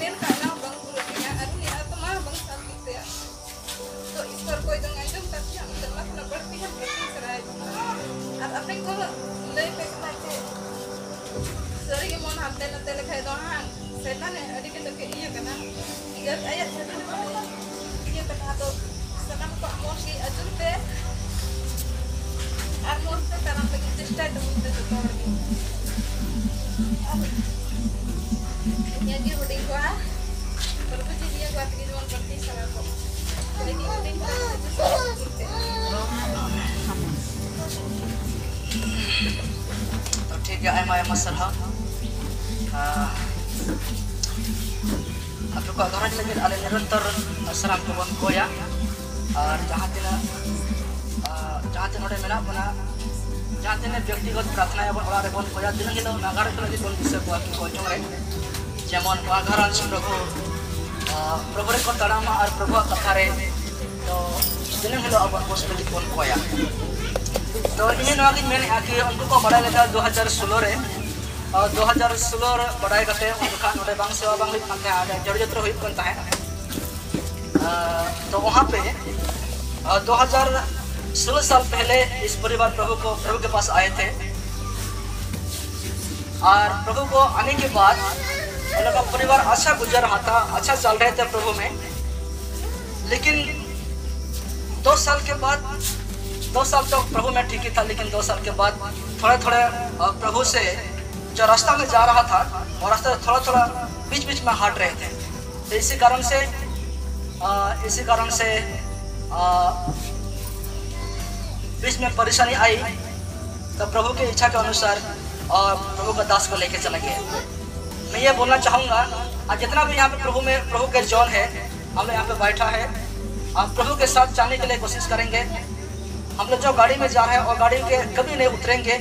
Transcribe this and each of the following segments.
Yan kana bang guru niya ano niya to mah bang sakit ya. So ईश्वर कोई तो ngandung tapi हम terlah na berarti kan berarti serai. At apne ko lay pe kate. Sari ke mon hatte na tele khai do hang. Sena ne adi ke to ke iya kana. Iya ayat sena ne. Iya kana to sanam ko amosi ajun pe. Armos pe taram pe chesta to mute to korni. Ini aja udah gua. Berarti dia gua pergi jual berarti salah kok. Lagi udah तो ठीक है M सरहा आपको घर लगे आले निरंतर सलाम को बन कोया और जहाँ तीन मेना बना जहाँ तीन व्यक्तिगत प्रार्थना बन ओड़ा रे बन कोया दिन हिलो नागार को लगे बन विषय को आकी कोजों रे जेमन वाघरान प्रभु प्रभु रे को तड़ामा और प्रभु कथा रे तो दिन हिलो अब पॉसिबिलिटी बन कोया तो इन नवागी मैंने आके उनको को बड़ा लेता 2016 रे और 2016 बड़ाई करते उनको का नोटे बांग सेवा बांग लिख करते हैं जड़ जत्र हुई बनता है तो वहाँ पे 2016 साल पहले इस परिवार प्रभु के पास आए थे और प्रभु को आने के बाद उन लोग का परिवार अच्छा गुजर रहा था, अच्छा चल रहे थे प्रभु में। लेकिन 2 साल के बाद 2 साल तो प्रभु में ठीक ही था, लेकिन 2 साल के बाद थोड़े थोड़े प्रभु से जो रास्ता में जा रहा था और रास्ता थोड़ा थोड़ा बीच बीच में हट रहे थे। तो इसी कारण से बीच में परेशानी आई तो प्रभु की इच्छा के अनुसार और प्रभु का दास को लेके चला गया। मैं ये बोलना चाहूँगा आज जितना भी यहाँ पे प्रभु के जॉन है, हम लोग यहाँ पे बैठा है, आप प्रभु के साथ जाने के लिए कोशिश करेंगे। हम लोग जो गाड़ी में जा रहे हैं और गाड़ी के कभी नहीं उतरेंगे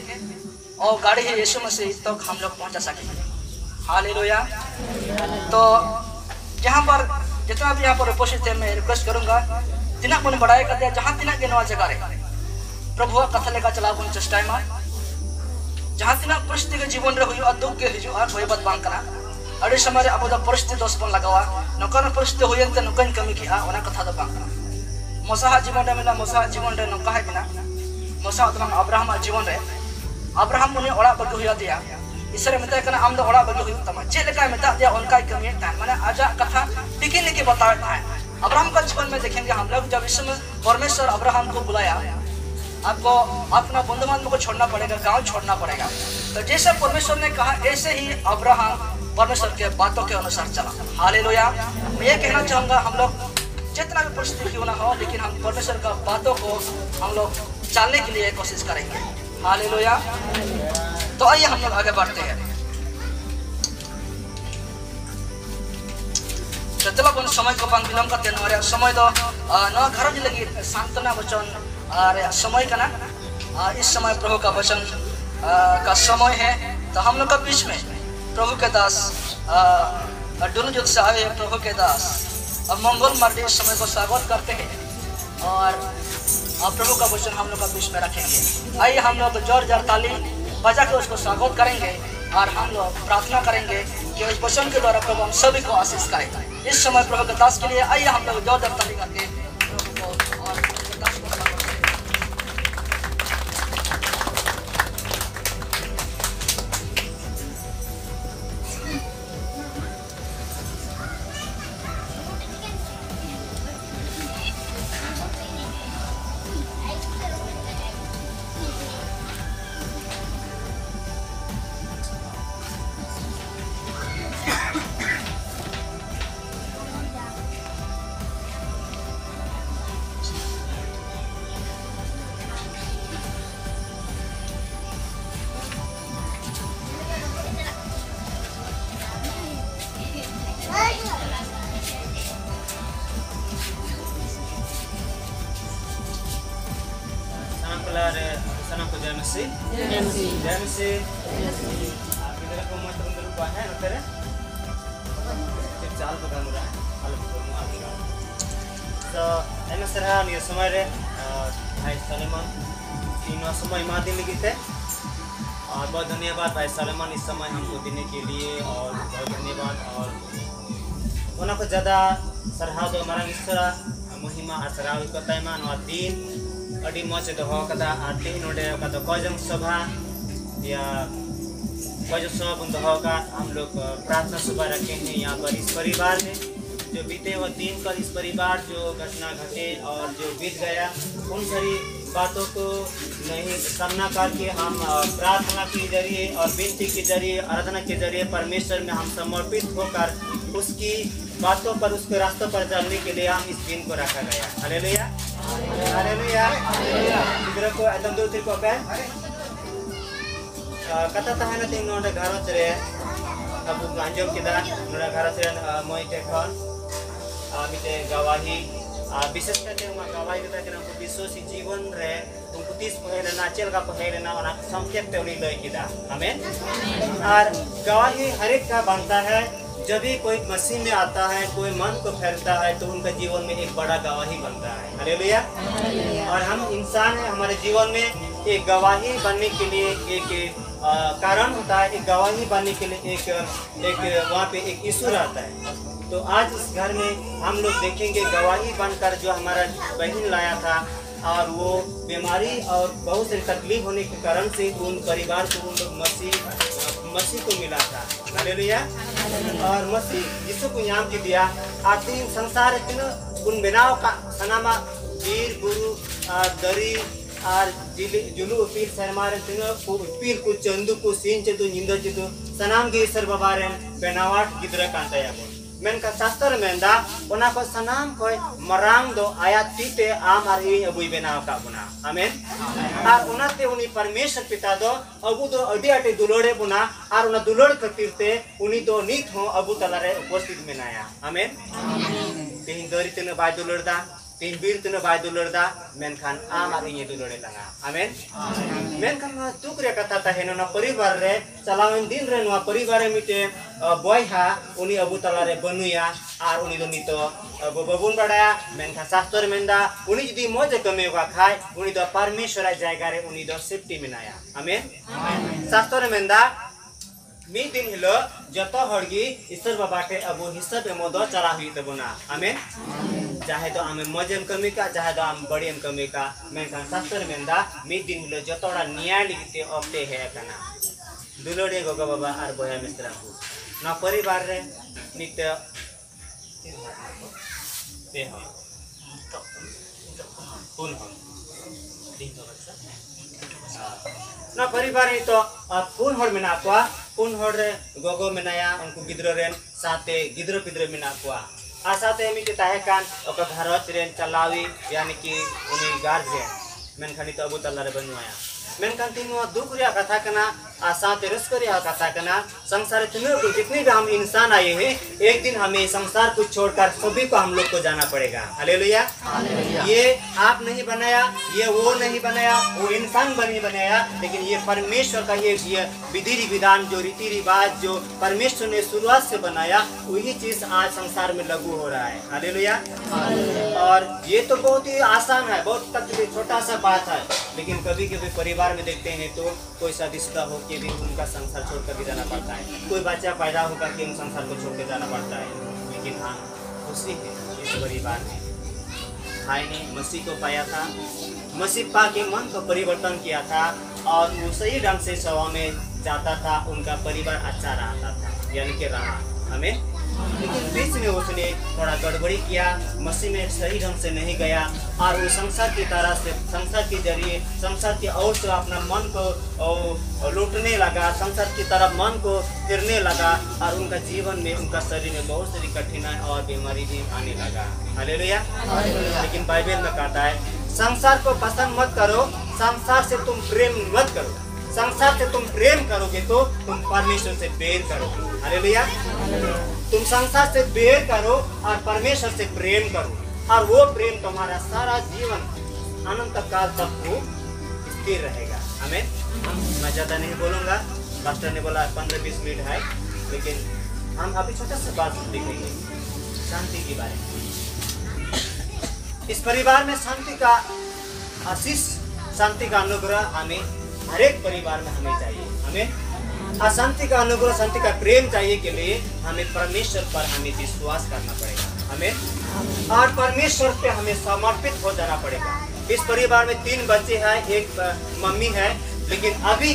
और गाड़ी है यीशु मसीह तक हम लोग पहुँचा सकेंगे। हालेलुया। तो जहाँ पर जितना भी यहाँ पर उपस्थित है मैं रिक्वेस्ट करूँगा तिना मन बढ़ाए कर दिया जहाँ तिना के नवा जगह रहे प्रभु कथा लेकर चला बन चेष्टा में जहाँ तिना परिस्थिति के जीवन रे हुई दुख के हिजुआ कोई बात बांग कना अड़ी समय रे अब परिस्थिति दोष बन लगावा नौकर परिस्थिति हुई अंत नौकन कमी की ओना कथा दो बांग कना मोसा जीवन रे मिला मोसा जीवन रे नौका है बिना मोसा तमाम अब्राहम जीवन रे अब्राहम उन्हें ओड़ा बगे हुई दिया ईश्वर मेता कना आम दो ओड़ा बगे हुई तमा चे लेका मेता दिया उनका कमी था माने आजा कथा टिकी लेके बताया था। अब्राहम का जीवन में देखेंगे हम लोग जब इस परमेश्वर अब्राहम को बुलाया आपको अपना बंधु बांधव को छोड़ना पड़ेगा, गांव छोड़ना पड़ेगा। तो जैसे परमेश्वर ने कहा ऐसे ही अब्राहम परमेश्वर के बातों के अनुसार चला। हालेलुया। मैं ये कहना चाहूँगा हम लोग जितना भी परिस्थिति क्यों ना हो लेकिन हम परमेश्वर का बातों को हम लोग चलने के लिए कोशिश करेंगे। हालेलुया। तो आइए हम लोग आगे बढ़ते हैं। चला बन समय को बांग विलंब करते हैं समय दो न घर लगी सांत्वना वचन और समय का ना इस समय प्रभु का वचन का समय है। तो हम लोग का बीच में प्रभु के दास डुल युग से आए प्रभु के दास मंगल मार्डी इस समय को स्वागत करते हैं और प्रभु का वचन हम लोग का बीच में रखेंगे। आइए हम लोग जोर जोर ताली बजा के उसको स्वागत करेंगे और हम लोग प्रार्थना करेंगे कि उस वचन के द्वारा प्रभु हम सभी को आशीष करें। इस समय प्रभु के दास के लिए आइए हम लोग जोर जोर ताली करके प्रभु को और समय भाई सलेमान इन समय माँ दिन लगी थे और बहुत धन्यवाद भाई सलेमान इस समय हमको देने के लिए और बहुत धन्यवाद। और ओना को ज़्यादा सरहाव दो मारांग ईश्वरा महिमा और सरहाव को तयमा नवा दिन अड़ी मौज दोहो कदा और दिन नोडे कदा कोजंग सभा या कोजंग सभा बुन दोहो का हम लोग प्रार्थना सभा रखे हैं यहाँ पर इस परिवार में जो बीते हुए दिन पर इस परिवार जो घटना घटे और जो बीत गया उन सारी बातों को नहीं सामना करके हम प्रार्थना के जरिए और विनती के जरिए आराधना के जरिए परमेश्वर में हम समर्पित होकर उसकी बातों पर उसके रास्तों पर चलने के लिए हम इस दिन को रखा गया। हालेलुया हालेलुया इधर को एकदम दो तीन को पे कथा तहना तीन नोडे घरों से अब गांजों की तरह नोडे घरों से मोई टेकन मिटे गवाही विशेष करके हम गवाही देता कि हमको विश्वासी जीवन रे तुमको 30 पहले ना चल का पहले ना और संकेत ते उन्हीं लय किदा आमीन। और गवाही हर एक का बनता है जब भी कोई मसीह में आता है कोई मन को फैलता है तो उनका जीवन में एक बड़ा गवाही बनता है। हालेलुया। और हम इंसान है हमारे जीवन में एक गवाही बनने के लिए एक कारण होता है। एक गवाही बनने के लिए एक वहाँ पे एक ईश्वर आता है। तो आज इस घर में हम लोग देखेंगे गवाही बनकर जो हमारा बहन लाया था और वो बीमारी और बहुत सारी तकलीफ होने के कारण से उन परिवार को उन लोग मसीह को मिला था। हालेलुया। और मसीह यीशु को नाम के दिया आती संसार उन बिनाव का सनामा वीर गुरु दरी और जुलू पीर सरमारे पीर को चंदू को सीन चतु निंदो चतु सनाम के ईश्वर बाबारे बेनावाट गिद्रा कांताया बोल मेनका शास्त्र मेंदा ओना को सनाम कोई मरांग दो आया तीते आम और इन अबुई बेनाव का बुना आमीन। और उनाते उनी परमेश्वर पिता दो अबु दो अडी अटे दुलोड़े बुना और उना दुलोड़ खतीरते उनी दो नीत हो अबु तलारे उपस्थित मेनाया आमीन। तीन दरी तीन बाय दुलोड़दा तीन बीर तीन बाय दुलोड़दा मेनखान आम और इन दुलोड़े लगा आमीन। मेनखान तुक रे कथा तहेनो ना परिवार रे चलावन दिन रे नुआ परिवार मिटे बॉयहा उनी अबु तलारे बनुया और उनी दो नितो बबुन बड़ाया मेनखान शास्त्र मेंदा उनी जदी मौज कमे का खाए उनी दो परमेश्वर जायगा रे उनी दो सेफ्टी मेनाया आमीन। शास्त्र मेंदा मी दिन हिलो जतो हड़गी ईश्वर बाबाटे अबु हिसाब एमोदो चला हुई तबना आमीन। चाहे तो आमे मजम कमी का चाहे तो आम बड़ी कमी का मेनखान शास्त्र मेंदा मी दिन हिलो जतोड़ा न्याय लिखते ऑप्टे है कना दुलोड़े गोगा बाबा और बोया मिस्त्रा को ना परिवार रे नित्य ते हो पुन हो ना परिवार है तो पुन होड़ में ना कुआ पुन होड़ रे गोगो में नया उनको गिद्रो रेन साथे गिद्रो पिद्रो में ना कुआ आ साथे मिटे ताहे कान ओका घरत रेन चलावी यानी कि उन्हें गार्जियन मेनखानी तो अबु तल्ला रे बनवाया मेनखान तीन दुख रे कथा कना साथे रस्को रे कथा कना संसार में जितने भी हम इंसान आए हैं एक दिन हमें संसार को छोड़कर सभी को हम लोग को जाना पड़ेगा। हालेलुया। ये आप नहीं बनाया ये वो नहीं बनाया वो इंसान नहीं बनाया लेकिन ये परमेश्वर का ये विधि विधान जो रीति रिवाज जो परमेश्वर ने शुरुआत से बनाया वही चीज आज संसार में लागू हो रहा है। हालेलुया। और ये तो बहुत ही आसान है बहुत तकलीफ छोटा सा बात है लेकिन कभी कभी परिवार में देखते हैं तो कोई शादीशुदा हो के भी उनका संसार छोड़कर भी जाना पड़ता है कोई बच्चा पैदा होकर के उन संसार को छोड़ के जाना पड़ता है। लेकिन हाँ खुशी है इस परिवार में भाई ने मसीह को पाया था मसीह पा के मन को परिवर्तन किया था और वो सही ढंग से सभा में जाता था उनका परिवार अच्छा रहता था यानी कि रहा हमें। लेकिन बीच में उसने थोड़ा गड़बड़ी किया मसीह में सही ढंग से नहीं गया और वो संसार की तरह से संसार के जरिए संसार की ओर से अपना मन को लूटने लगा संसार की तरफ मन को फिरने लगा और उनका जीवन में उनका शरीर में बहुत सारी कठिनाई और बीमारी भी आने लगा। हालेलुया। लेकिन बाइबल में कहता है संसार को पसंद मत करो संसार से तुम प्रेम मत करो संसार से तुम प्रेम करोगे तो तुम परमेश्वर से बैर करोगे। हालेलुया। तुम संसार से बैर करो और परमेश्वर से प्रेम करो और वो प्रेम तुम्हारा सारा जीवन अनंत काल तक वो स्थिर रहेगा। आमीन। मैं ज्यादा नहीं बोलूंगा पास्टर ने बोला 15-20 मिनट है लेकिन हम अभी छोटा सा बात देखेंगे शांति के बारे में। इस परिवार में शांति का आशीष शांति का अनुग्रह हमें हर एक परिवार में हमें चाहिए। हमें अशांति का अनुग्रह, शांति का प्रेम चाहिए के लिए हमें परमेश्वर पर हमें विश्वास करना पड़ेगा। हमें और परमेश्वर पे हमें समर्पित हो जाना पड़ेगा। इस परिवार में 3 बच्चे हैं, एक मम्मी है, लेकिन अभी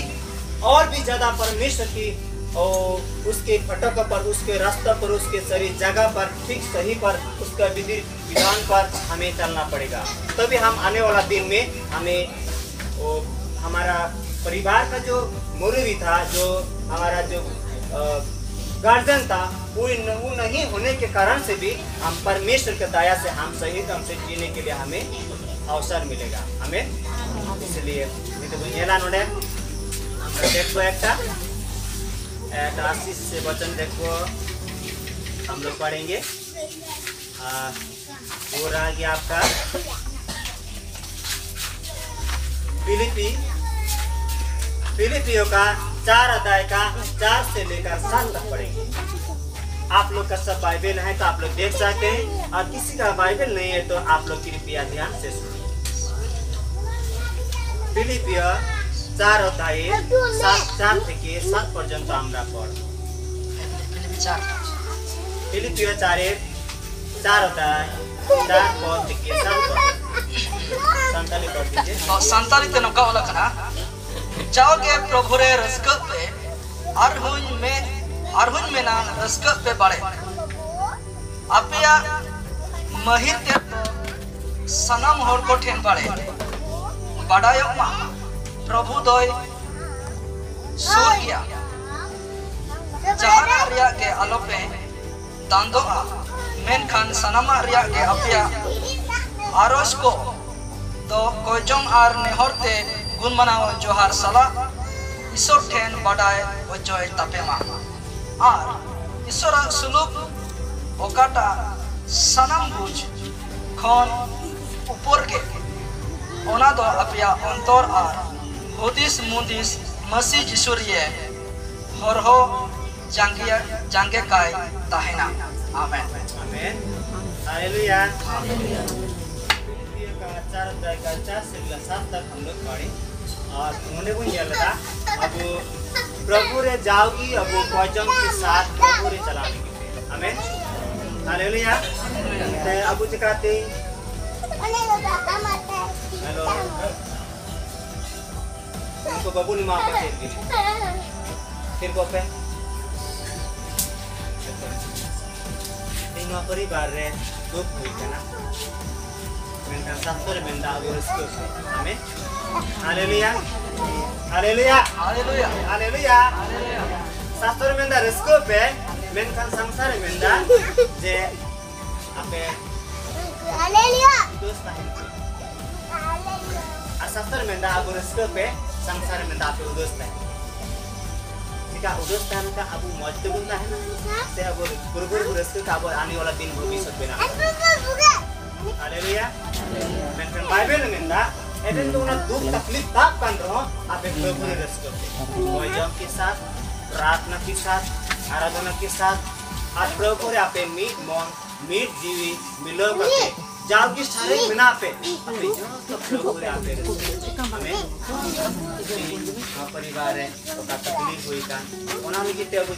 और भी ज्यादा परमेश्वर की और उसके फटक पर, उसके रास्ते पर, उसके सही जगह पर, ठीक सही पर, उसका विधि विधान पर हमें चलना पड़ेगा। तभी हम आने वाला दिन में हमें हमारा परिवार का जो मुरब्बी था, जो हमारा जो गार्जियन था, वो नहीं होने के कारण से भी हम परमेश्वर के दया से हम सही ढंग से जीने के लिए हमें अवसर मिलेगा। हमें इसलिए देखो एक आशीष से वचन देखो हम लोग पढ़ेंगे। वो रहा गया आपका फिलिपियों का 4 अध्याय का 4 से लेकर 7 तक पढ़ेंगे। आप लोग का सब बाइबल है तो आप लोग देख सकते हैं, और किसी का बाइबल नहीं है तो आप लोग कृपया ध्यान से सुनिए। फिलिपियो 4 अध्याय 4 থেকে 7 পর্যন্ত আমরা পড়ব। फिलिपियो 4 अध्याय 4 पद থেকে 7 पद संताली पढ़ दीजिए। तो संताली ते नका वाला कना जाओगे प्रभु रे रस्क पे अरहुन में ना रस्क पे बड़े अपया महिर ते सनम होर को ठेन बड़े बड़ायो मा प्रभु दोय सूर गया जहाना रिया के आलोपे दांदो मेनखान सनमा रिया के अपया आरोस को तो कोजोंग आर नेहरते गुण मनाओ जोहार सला ईश्वर ठेन बड़ाय वजोय तपेमा और ईश्वर सुलूक ओकाटा सनम बुझ खन ऊपर के ओना दो अपया अंतर आर हुदिस मुदिस मसीह जिसुरिये हरहो जांगे काय ताहेना। आमेन आमेन हालेलुया। फिलिपियो का 4 अध्याय का 4 से 7 तक हम लोग पढ़े और उन्होंने को ये लगा अब प्रभु रे जाओगी, अब वचन के साथ प्रभु रे चलाने के। Amen hallelujah. अब दिखाते हेलो उनको बाबू ने मां पे फिर को पे तीनों परिवार रे दुख हुई है ना मेंटा सातों रे मेंटा उसको हमें हालेलुया हालेलुया हालेलुया हालेलुया सातों रे मेंटा रिस्को पे मेंटा संसार मेंटा जे आपे हालेलुया दोस्त है सातर मेंदा अबु रिस्को पे संसार मेंदा आपे उदोस्त है। ठीक है उदोस्त है ना अबु मौज बुंदा है ना से अबु गुरु रिस्को का अबु आने वाला दिन भविष्य में ना हालेलुया। मैं बाइबल मेंदा एदन तो ना दुख तकलीफ ताप कान रहो आपे प्रभु रिस्को पे मौज के साथ प्रार्थना के साथ आराधना के साथ आज प्रभु रे आपे मीट जीवी मिलो करके जाओ की सारे बिना पे अपने तो प्रभु रे आपे हमें परिवार है तो का तकलीफ हुई का ओना में किते अब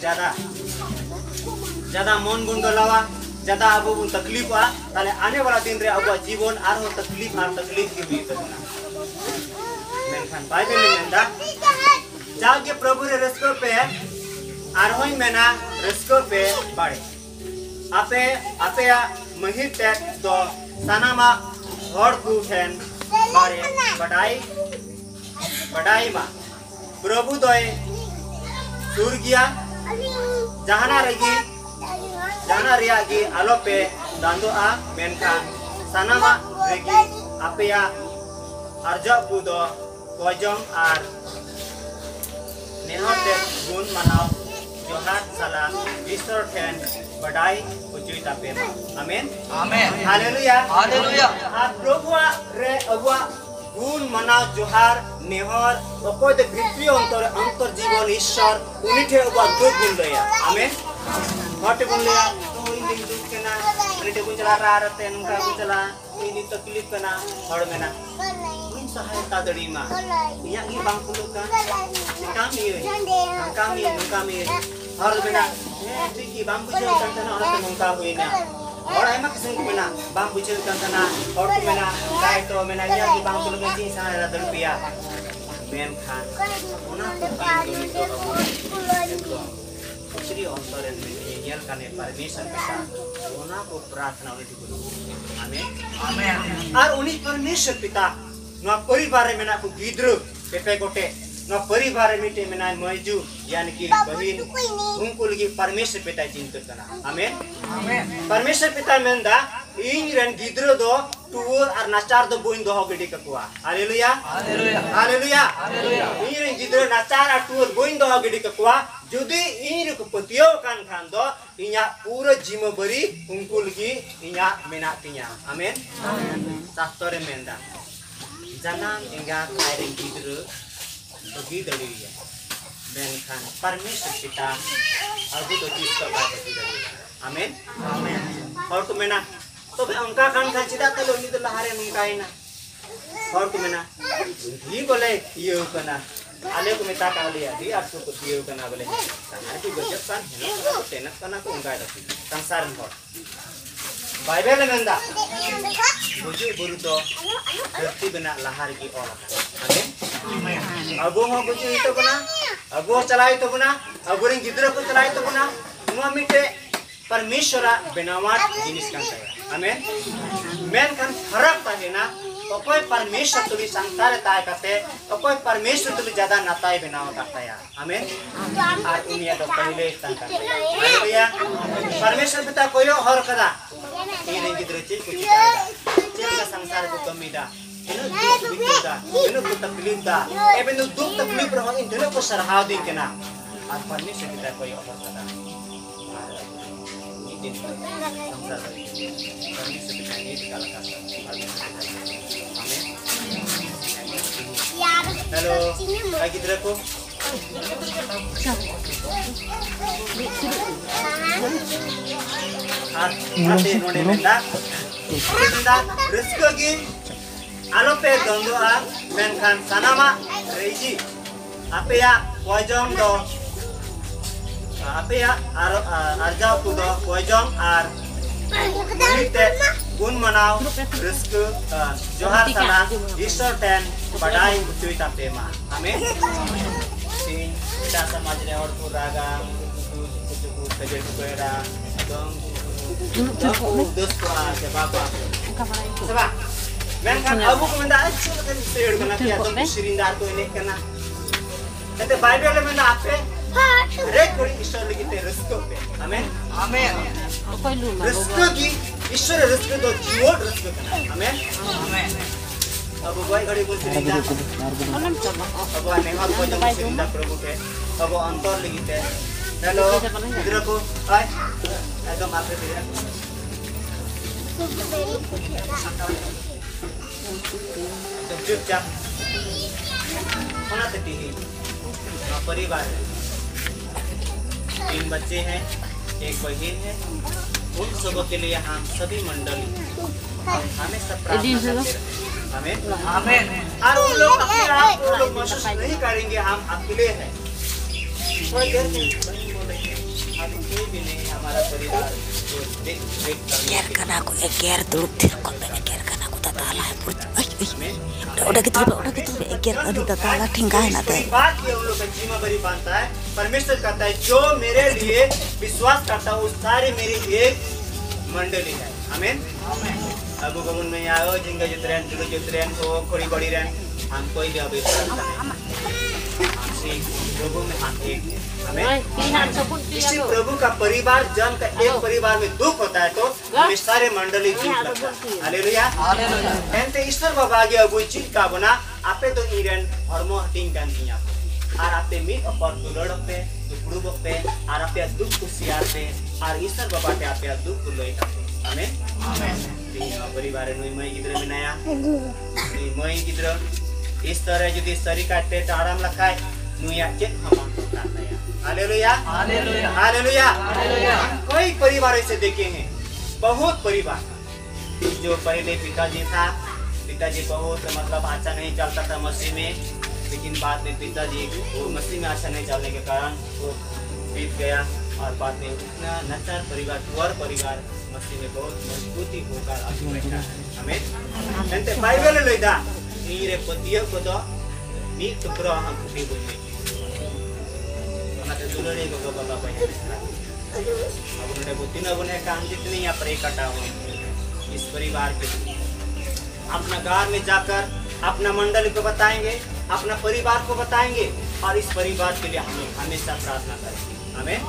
ज्यादा मन गुंडलावा ज्यादा अब तकलीफ आ ताले आने वाला दिन रे अब जीवन आर हो तकलीफ की हुई करना मेनखान बाइबल में मेंदा जाओ के प्रभु रे रस्को पे आर होई मेना रस्को पे बाड़े आपे महिर ते तो सनामा हर को ठेन बारे बढ़ाई मा प्रभु दोय सूर गया जहाना रिया गी आलोपे दांदो आ मेनखान सनामा रेगी अपया अर्जा बुदो कोजम आर नेहते गुण मनाव जोहार सला ईश्वर ठेन बढ़ाई उचुई तापे आमेन आमेन हालेलुया हालेलुया। प्रभु रे अगुआ गुण मना जोहार नेहर अकोय दे पृथ्वी अंतर जीवन ईश्वर उनी ठे अगुआ दो गुण लया आमेन हटे गुण लया तो इन दिन दुख केना रे गुण चला रहा रहते उनका गुण चला इन तकलीफ केना हड़ में ना sahayata dari ma. Yang ini bang pulukan. Kami. Harus benar. Tiki bang pucil kan tanah orang temungkah huina. Orang emak kesini benar. Bang pucil kan tanah orang benar. Kait to benar yang bang pulukan sih sahayata rupiah. Menkan. Una kutin itu. Putri ontoren menyelkan permission kita. Una ko प्रार्थना oleh Guru. Amin. Amen. Ar unik permission pita. No परिवार में ना को गिद्रो पेपे कोटे. No परिवार में ते में ना मजू यानी कि बहिन उनको लगी परमेश्वर पिता चिंतन करना. Amin. Amen. परमेश्वर पिता में दा इंग्रन गिद्रो दो टूर और नाचार दो बुइन दो हो गडी ककुआ. हालेलुया. Haleluya. हालेलुया. Haleluya. इंग्रन गिद्रो नाचार और टूर बुइन दो हो गडी ककुआ. जुदी इंग्र को पतियो कान खान दो इन्या पूरा जिम्मेवारी उनको लगी इन्या मेनातिया. Amin. सातोरे में दा jangan tinggal kairing गिद्रो बगी दलिया. Menkan परमेश्वर पिता अभी तो चीज का बात है. Amin. Amen. और तो मेना तो भाई उनका कान खान चिदा तो लोग तो लहारे मुंकाई ना. और तो मेना ये बोले ये कना आले को मिता का लिया दी आपको कुछ ये कना बोले सारे की गजब कान है ना तो तेनक कना को उनका रखी संसार में बाइबल में अंदा बुझे बुरु तो धरती बना लहार की और आमीन. अबो हो बुझे तो बना अबो चलाई तो बना अबो रिंग गिद्रो को चलाई तो बना नुआ मिटे परमेश्वर बनावट जिनिस kan saya. Amin. Men kan harap tahe na कोई परमेश्वर तुली संसार ताय करते कोई परमेश्वर तुली ज्यादा नाताय बनाव करता है. आमीन. और उनिया तो पहले स्थान करता है. हालेलुया. परमेश्वर पिता कोई और कदा ini गिद्रो चीज कुछ का संसार को कमी दा इनो को तकलीफ दा एबेन दुख तकलीफ रहो इनो को सरहाव दी केना और परमेश्वर पिता कोई और कदा Halo, lagi terako. Ate none menda. Menda rezeki gi alope dondoa menkan sanama reji. Ape ya wajong do. Ape ya arjau tu do wajong ar. Kita gun manau rezeki johar sana Isor ten padai bucui tapema. Amin. Sing kita समाज रे और पुरागा कुछ तजे कुएरा दम दोस्त से बाबा सबा मैं kan abu को मंदा अच्छे kan शेयर करना किया तो श्रींदार को इने करना कहते बाइबल में मंदा आपे हर एक कोई ईश्वर लगी ते रस्तो पे. आमीन. आमीन. रस्तो की ईश्वर रस्तो दो जीवन रस्तो करना. आमीन. आमीन. अब भाई घड़ी बोल श्रींदार अब आने हम को जब श्रींदार प्रभु के अब अंतर लगी ते. हेलो इधर को हाय एकदम आपके फिर तो चुपचाप होना तटी परिवार है. 3 बच्चे हैं, एक बहन है. उन सबों के लिए हम सभी मंडली हमें सब प्रार्थना करते हैं. आमीन. आमीन. और उन लोग अपने आप को लोग महसूस नहीं करेंगे हम अकेले हैं. कोई देर नहीं हम कोई भी नहीं हमारा परिवार देख Ger kana aku eger dulu tirko eger kana aku tatala udah gitu eger aduh tatala tinggal nate. बात ये उन लोग का जिम्मेदारी बनता है. परमेश्वर कहता है जो मेरे लिए विश्वास करता है वो सारी मेरी एक मंडली है. आमीन. अबू कबून में आओ जिंगा जुतरेन जुलो जुतरेन को कोड़ी बड़ी रेन हम कोई भी अविश्वास नहीं. प्रभु में हम एक हैं. आमीन. इसी प्रभु का परिवार जन का एक परिवार में दुख होता है तो हमें सारे मंडली जीत लगता है. हालेलुया. हालेलुया. एंते ईश्वर बाबा आगे अबू चीज का बना आपे तो इरेन हरमो हटिंग kan niya. और आपे मीट और दुलड़ पे दुखड़ू पे और आपे दुख को सियार पे और ईश्वर बाबा के आपे दुख को लोई करते. आमीन. आमीन. तीनों परिवार नुई मई गिद्र बनाया. मई गिद्र इस तरह जो सरी काटते तो आराम लखाए नुया चेक हम करता है. हालेलुया. हालेलुया. हालेलुया. हालेलुया. कई परिवार ऐसे देखे हैं. बहुत परिवार जो पहले पिताजी था पिताजी बहुत मतलब अच्छा नहीं चलता था मसीह में, लेकिन बाद में पिताजी वो मसीह में अच्छा नहीं चलने के कारण वो बीत गया और बाद में उतना नचार परिवार वर परिवार मसीह में बहुत मजबूती होकर आगे बैठा है। हमें एंते बाइबल लेदा नीरे पतियो को तो मी टुकड़ा हम भी बोलने मत दुलरे को बाबा भाई अब उन्होंने बुद्धिन अब उन्हें काम जितनी यहाँ पर इकट्ठा हुए इस परिवार के अपना गांव में जाकर अपना मंडल को बताएंगे, अपना परिवार को बताएंगे और इस परिवार के लिए हम हमेशा प्रार्थना करेंगे। हमें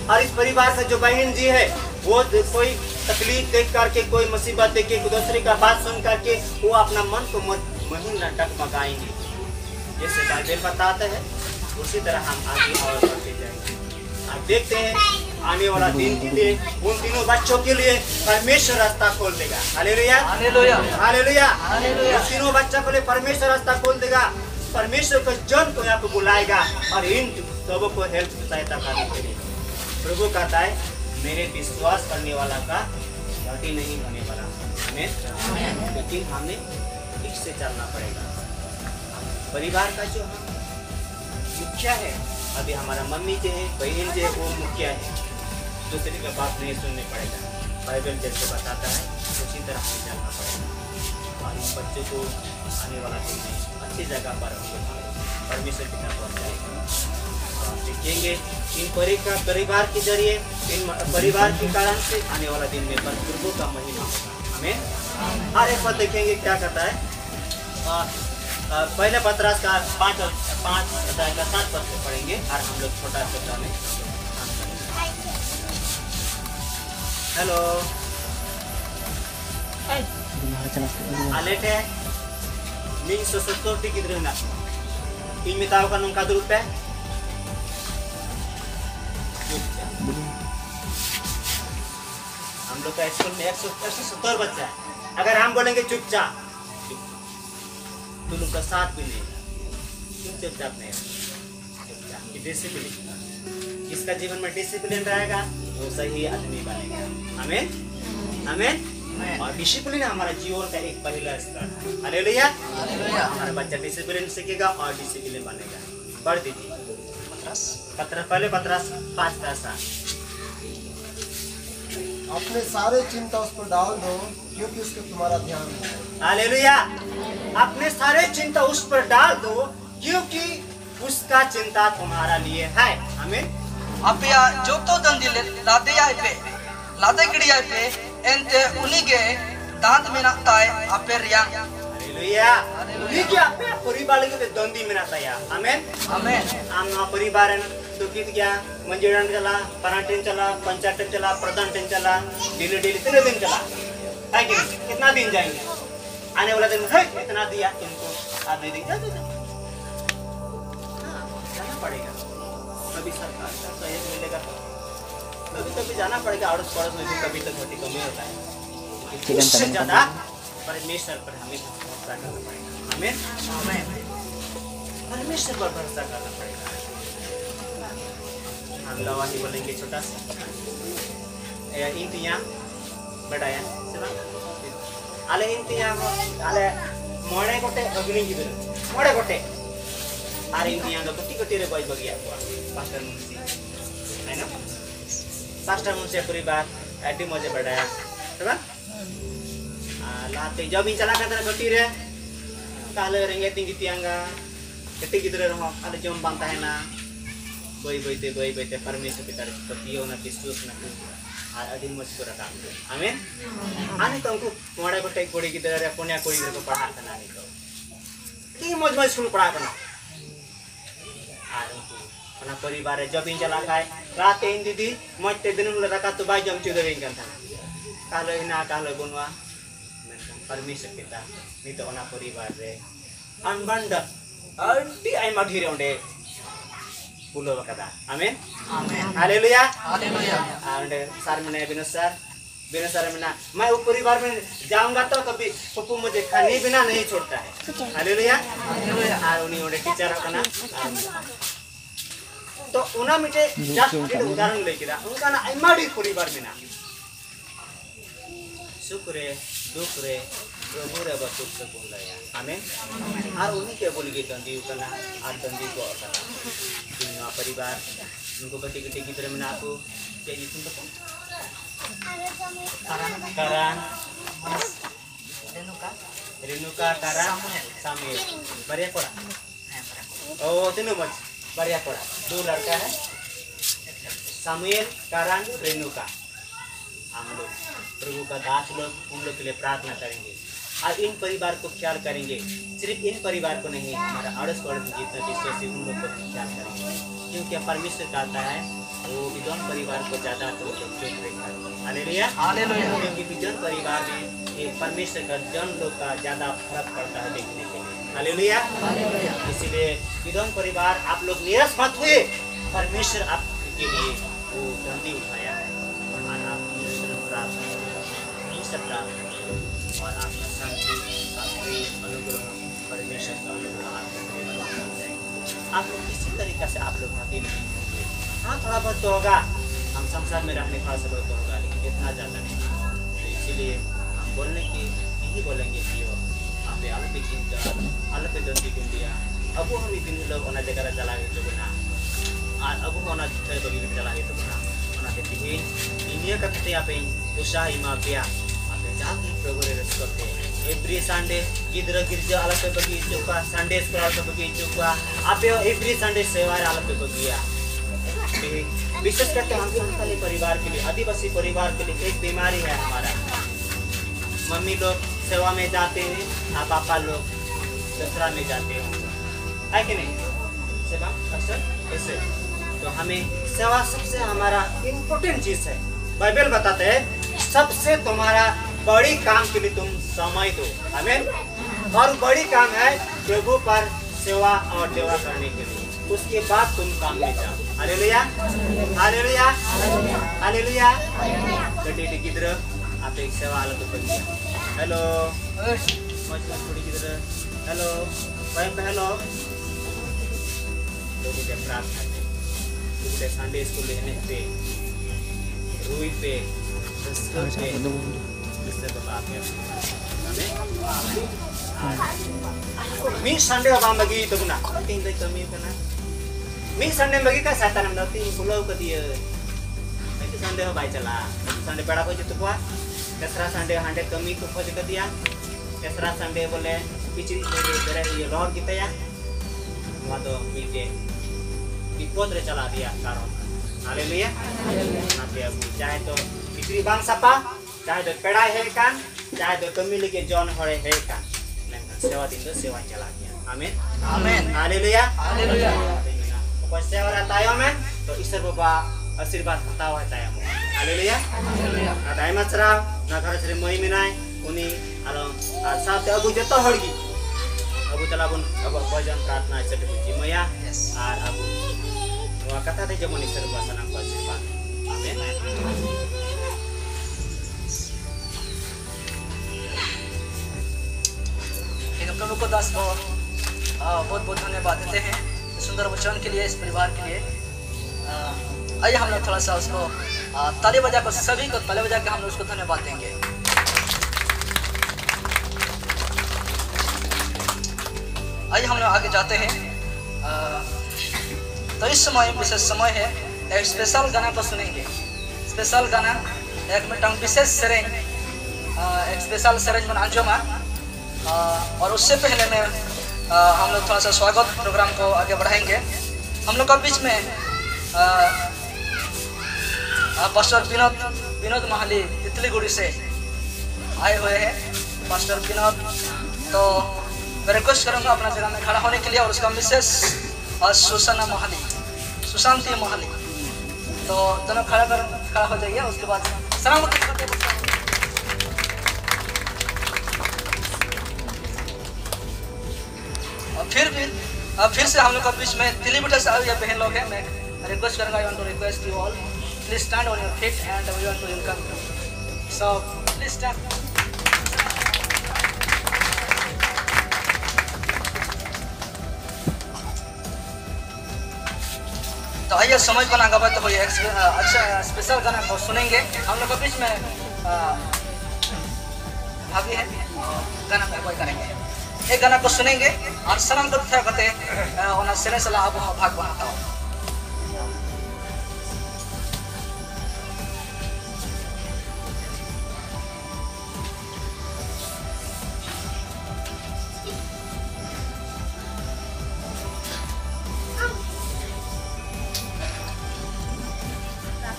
और इस परिवार से जो बहन जी है वो कोई तकलीफ देख करके, कोई मुसीबत देख के, दूसरे का बात सुन करके वो अपना मन को महीना टकमकाएंगे। जैसे बाइबल बताते हैं उसी तरह हम आगे और बढ़ते जाएंगे। आप देखते हैं आने वाला दिन के लिए उन तीनों बच्चों के लिए परमेश्वर रास्ता खोल देगा। Hallelujah hallelujah hallelujah. हालेलुया। उन तीनों बच्चों के लिए परमेश्वर रास्ता खोल देगा। परमेश्वर को जन को यहाँ पे बुलाएगा और इन सबों को हेल्प सहायता करने के लिए प्रभु कहता है मेरे विश्वास करने वाला का घाटी नहीं होने वाला। हमें लेकिन हमें ठीक से चलना पड़ेगा। परिवार का जो मुखिया है, अभी हमारा मम्मी जो है, बहन जो है, वो मुखिया है, दूसरे का बात नहीं सुनने पड़ेगा। बाइबल जैसे बताता है उसी तरह हमें चलना पड़ेगा और इस बच्चे को आने वाला दिन में अच्छी जगह पर परमेश्वर की तरफ पहुँचाएगा। और देखेंगे इन परिवार के जरिए, इन परिवार के कारण से आने वाला दिन में प्रभु का महिमा होगा। हमें हर एक पद देखेंगे क्या कहता है। पहले पत्रास का 5 अध्याय का 7 पद से पढ़ेंगे और हम लोग छोटा छोटा में हेलो आलेट है 170 किधर ना इन मिताओं का नंका रूप है हम लोग का स्कूल में 170 बच्चा है। अगर हम बोलेंगे चुपचाप तो लोग का साथ भी नहीं, क्यों चुपचाप नहीं? चुपचाप डिसिप्लिन, जिसका जीवन में डिसिप्लिन रहेगा वो सही आदमी बनेगा। हमें हमें और डिसिप्लिन हमारा जीवन का एक पहला स्तर है। Hallelujah hallelujah. हमारा बच्चा डिसिप्लिन सीखेगा और डिसिप्लिन बनेगा। पढ़ दीजिए पहले पत्रास 5 का 7। अपने सारे चिंता उस पर डाल दो क्योंकि उसके तुम्हारा ध्यान है। हालेलुया। अपने सारे चिंता उस पर डाल दो क्योंकि उसका चिंता तुम्हारा लिए है। हमें apia jokto dandile ladya ipe lade kidi ipe ente unige dant mena tai ape riang. Hallelujah. उनके आपे परिवार के दंदी में नाता या। आमेन amen आमना परिवार है तो कित गया मंजिरन चला, पराठें चला, पंचायत चला, प्रधान टें चला, डेली कितने दिन चला है कि कितना दिन जाएंगे? आने वाला दिन है इतना दिया तुमको आप दे देंगे जाना पड़ेगा। कभी सरकार का सहयोग मिलेगा कभी कभी जाना पड़ेगा। अड़ोस पड़ोस में भी कभी तो घटी कमी होता है। उससे ज्यादा परमेश्वर पर हमें भरोसा करना पड़ेगा। हमें परमेश्वर पर भरोसा करना पड़ेगा। हम गवाही बोलेंगे छोटा सा इंतिया बढ़ाया आले इंतिया आले मोड़े कोटे अग्नि की बिल मोड़े कोटे आरे इंतिया का कुटी कुटी रे बाई बगिया पास्टर मुंशी है ना। पास्टर मुंशी परिवार एडी मजे बढ़ाया है ना। लाते जब इन चला करते कुटी रे काले रेंगे तिंगी तियांगा कटी किधर रहो आले जम बनता है ना बोई बोईते परमेश्वर पिता पतियों ना विश्वास ना और अधीन मुझको रखा। आमीन। आने तो उनको मोड़े को टेक कोड़ी की तरह पुण्य कोड़ी को पढ़ा करना नहीं तो तीन मौज स्कूल पढ़ा करना और अपना परिवार जब इन चला खाए रात इन दीदी मौजते दिन उन रखा तो बाई जम चुदर इन करता कालो इना कालो गुनवा परमेश्वर पिता नहीं तो अपना परिवार रे अनबंड अड्डी आई मधीरे उन्हें पुलो बकदा। आमीन आमीन हालेलुया हालेलुया। और सर मैंने बिना सर में ना मैं वो परिवार में जाऊंगा तो कभी पप्पू मुझे खाने बिना नहीं छोड़ता है। Hallelujah hallelujah. और उन्हीं उन्हें टीचर अपना तो उन्हें मुझे जस्ट उदाहरण लेके दा उनका ना इमाड़ी परिवार में ना सुख रे दुख रे प्रभु रे बसुक से बोल रहे हैं आमीन और उन्हीं के बोली के दंदी करना और दंदी को करना तीनों परिवार उनको बच्चे के टिकी तरह मना को चाहिए तुम तो Karan Renuka Karan Samuel बढ़िया कोड़ा oh तीनों मच बढ़िया कोड़ा 2 लड़का है सामुएल कारान रेनुका हम लोग प्रभु का दास लोग उन लोग के लिए प्रार्थना करेंगे और इन परिवार को ख्याल करेंगे सिर्फ इन परिवार को नहीं हमारा अड़ोस पड़ोस में जितना विश्वासी उन लोग को ख्याल करेंगे क्योंकि परमेश्वर कहता है वो विद्वान परिवार को ज्यादा तो हालेलुया हालेलुया क्योंकि विद्वान परिवार में एक परमेश्वर का जन लोग का ज्यादा फर्क पड़ता है देखने के लिए हालेलुया हालेलुया इसलिए विद्वान परिवार आप लोग निराश मत हुए परमेश्वर आपके लिए वो दंडी उठाया है और आप प्राप्त और आपका शांति आपके अनुग्रह परमेश्वर का अनुग्रह आप लोग किसी तरीके से आप लोग हाथी नहीं होंगे हाँ थोड़ा बहुत तो होगा हम संसार में रहने का सबक तो होगा लेकिन इतना ज़्यादा नहीं तो इसीलिए हम बोलने की यही बोलेंगे कि वो आप पे चिंता आलू पे दंडी गुंडिया अब हम इतने लोग होना जगह चला गए तो गुना अब होना फिर बगी में चला गए तो गुना होना कहती है दुनिया का कहते आप उषा इमा पिया आप जाके प्रभु रे करते एवरी संडे गिद्र गिरजा आलू पे बगी चुका संडे स्कूल आलू पे बगी चुका आप एवरी संडे सेवा आलू पे बगिया विशेष करके हम संस्थानी परिवार के लिए आदिवासी परिवार के लिए एक बीमारी है हमारा मम्मी लोग सेवा में जाते हैं और पापा लोग दसरा में जाते हैं है कि नहीं सेवा अक्सर ऐसे तो हमें सेवा सबसे हमारा इम्पोर्टेंट चीज है बाइबल बताते हैं सबसे तुम्हारा बड़ी काम के लिए तुम समय दो आमीन और बड़ी काम है प्रभु पर सेवा और सेवा करने के लिए उसके बाद तुम काम में जाओ हालेलुया हालेलुया हालेलुया बेटी किधर आप एक सेवा आलू तो हेलो मच थोड़ी किधर हेलो भाई हेलो लोगों के प्रार्थना में संडे स्कूल लेने पे रूई पे संस्कृत पे इससे तो बात है हमें मी संडे अब हम लगी तो ना तीन दिन कमी करना मी संडे बगी का साता नम नती पुलाव कर दिए मैं तो संडे हो भाई चला संडे बड़ा को जितु हुआ तेसरा संडे हंडे कमी को खोज कर दिया तेसरा संडे बोले पिछली तेरे ये लॉर्ड कितना या वहाँ तो मीटे विपद रे चला दिया कारण हालेलुया नाते अब चाहे तो पिछली बांग सपा चाहे तो पेड़ा है कान चाहे तो कमी लेके जॉन होरे है कान सेवा दिन तो सेवा चला गया आमीन आमीन हालेलुया हालेलुया सेवा रहता है में तो ईश्वर बाबा आशीर्वाद खाता हुआ है हालेलुया हालेलुया दाई मचरा ना घर से मई मिनाय उनी आलो साथ अबु जतो हड़गी अबु तलाबुन अब भजन प्रार्थना से बुझी मया और अबु वा कथा दे जमन ईश्वर बाबा नाम का आशीर्वाद आमीन इन प्रभु को दास को बहुत बहुत धन्यवाद देते हैं सुंदर वचन के लिए इस परिवार के लिए आइए हम लोग थोड़ा सा उसको ताली बजा कर सभी को ताली बजा के हम लोग उसको धन्यवाद देंगे आइए हम लोग आगे जाते हैं तो इस समय विशेष समय है एक स्पेशल गाना को सुनेंगे स्पेशल गाना एक मिनट विशेष सेरेंग एक स्पेशल सेरेंज में अंजुमा और उससे पहले मैं हम लोग थोड़ा सा स्वागत प्रोग्राम को आगे बढ़ाएंगे हम लोग का बीच में पास्टर विनोद महाली तितलीगुड़ी से आए हुए हैं पास्टर विनोद तो मैं रिक्वेस्ट करूँगा अपना जगह में खड़ा होने के लिए और उसका मिसेस सुशांति महाली तो दोनों खड़ा हो जाइए उसके बाद सलामती करते फिर से हम लोग का बीच में दिल्ली बेटा से ये बहन लोग हैं मैं रिक्वेस्ट करूँगा I want to request you all please stand on your feet and we want to welcome so please stand तो आइए समझ बना गवा तो अच्छा स्पेशल गाना को सुनेंगे हम लोग के बीच में भाभी है, गाना में अगुवाई करेंगे। एक गाना को सुनेंगे और सलाम करते और सेने सला अब भाग बनाता हूँ।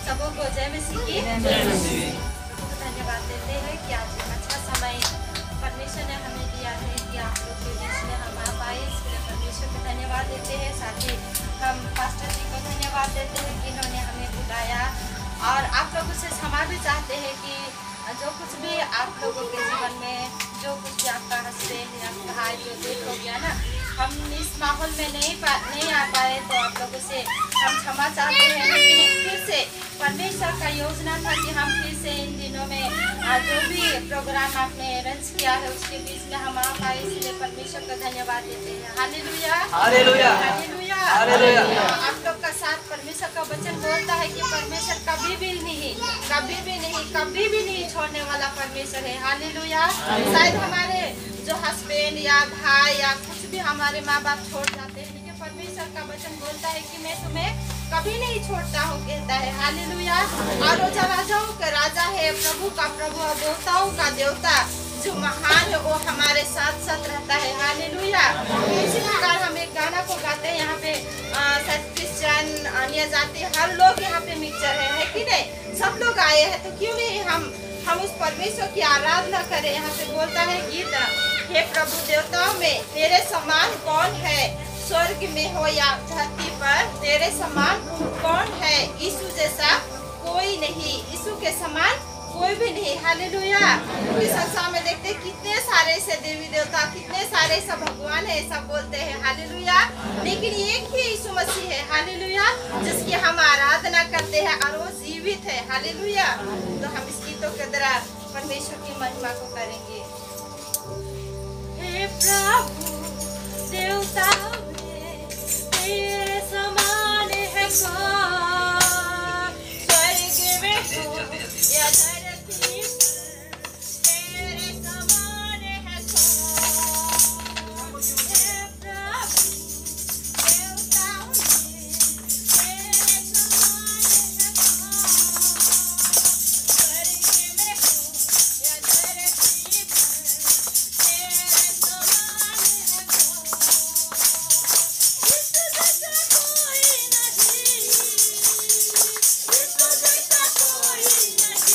सबों को जय मसीह की धन्यवाद देते हैं कि आज अच्छा समय परमेश्वर ने हमें दिया है कि आप लोग के बीच में हम आ पाए। इसके लिए परमेश्वर को धन्यवाद देते हैं। साथ ही हम पास्टर जी को धन्यवाद देते हैं कि इन्होंने हमें बुलाया और आप लोगों से क्षमा भी चाहते हैं कि जो कुछ भी आप लोगों के जीवन में जो कुछ भी आपका हंसते या कहा जो देख हो गया ना, हम इस माहौल में नहीं आ पाए तो आप लोगों से हम क्षमा चाहते हैं। लेकिन फिर से परमेश्वर का योजना था कि हम फिर से इन दिनों में जो भी प्रोग्राम आपने अरेंज किया है उसके बीच में हम आ पाए, इसलिए परमेश्वर का धन्यवाद देते हैं। Hallelujah, hallelujah, hallelujah, hallelujah. आप लोग का साथ परमेश्वर का वचन बोलता है कि परमेश्वर कभी भी नहीं छोड़ने वाला परमेश्वर है। हालेलुया। शायद हमारे जो हस्बैंड या भाई या कुछ भी हमारे माँ बाप छोड़ जाते हैं, लेकिन परमेश्वर का वचन बोलता है कि मैं तुम्हें कभी नहीं छोड़ता हूँ, कहता है। हालेलुया। और वो राजाओं का राजा है, प्रभु का प्रभु, देवताओं का देवता जो महान है वो हमारे साथ साथ रहता है। हालेलुया। इसी प्रकार हम एक गाना को गाते हैं यहाँ पे, क्रिश्चियन अन्य जाति हर लोग यहाँ पे मिक्सचर है कि नहीं, सब लोग आए हैं, तो क्यों नहीं हम उस परमेश्वर की आराधना करें। यहाँ पे बोलता है गीत, हे प्रभु देवताओं में तेरे समान कौन है, स्वर्ग में हो या धरती पर तेरे समान कौन है, यीशु जैसा कोई नहीं, यीशु के समान कोई भी नहीं। हालेलुया। इस संसार में देखते कितने सारे ऐसे देवी देवता, कितने सारे ऐसा भगवान है, ऐसा बोलते हैं। हालेलुया। लेकिन एक ही यीशु मसीह है, हालेलुया, जिसकी हम आराधना करते हैं और वो जीवित है। हालेलुया। तो हम इस गीतों के द्वारा परमेश्वर की महिमा को करेंगे। हे प्रभु देवता में तेरे समान है कौन, स्वर्ग में हो या धरती पर तेरे समान है कौन। हे प्रभु देवता में तेरे समान है कौन, स्वर्ग में हो या धरती पर तेरे समान है कौन। यीशु जैसा कोई नहीं, यीशु जैसा कोई नहीं,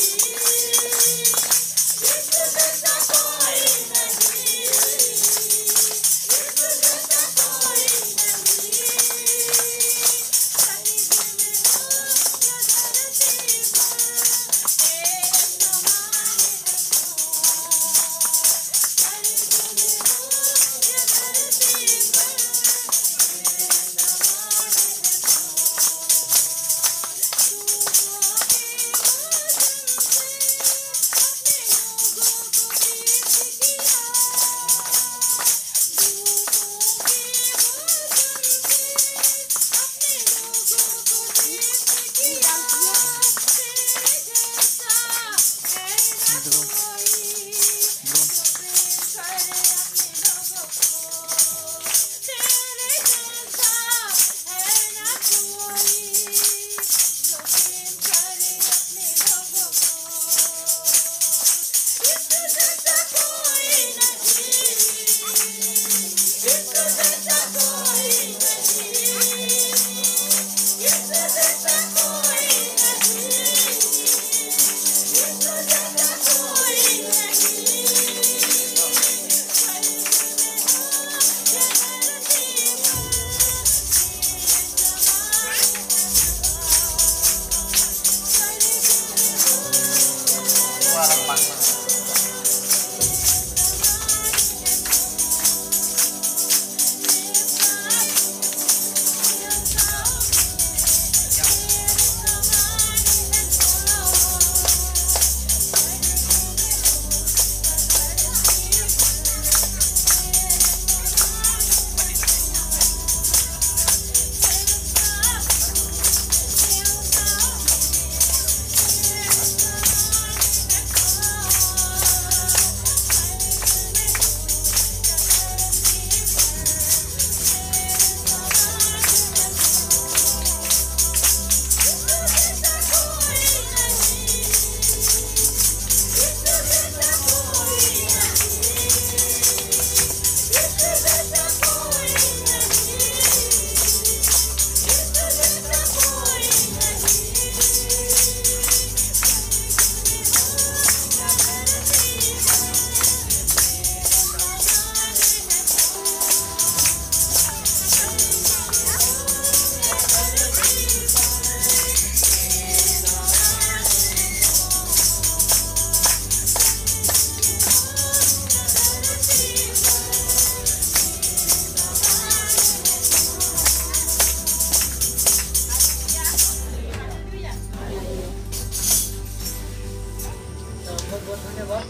बहुत धन्यवाद।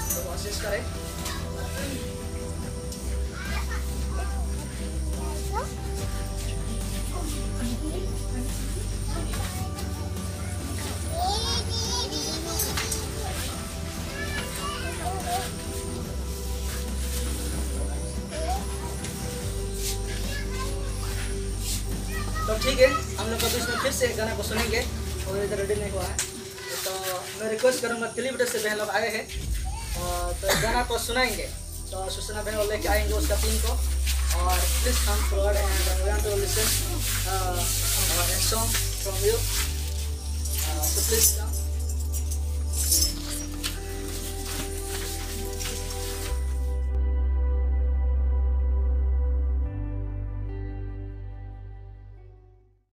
तो कोशिश करें। तो ठीक है, हम लोग बीच में फिर से एक गाना को सुनेंगे और इधर रेडी नहीं हुआ है, तो मैं रिक्वेस्ट करूँगा तिलीबटे से बहन लोग आए हैं और तो गाना को सुनाएंगे। तो सूचना बहन लेके आएंगे उसका टीम को और प्लीज हम forward and want to listen song from you, so please come।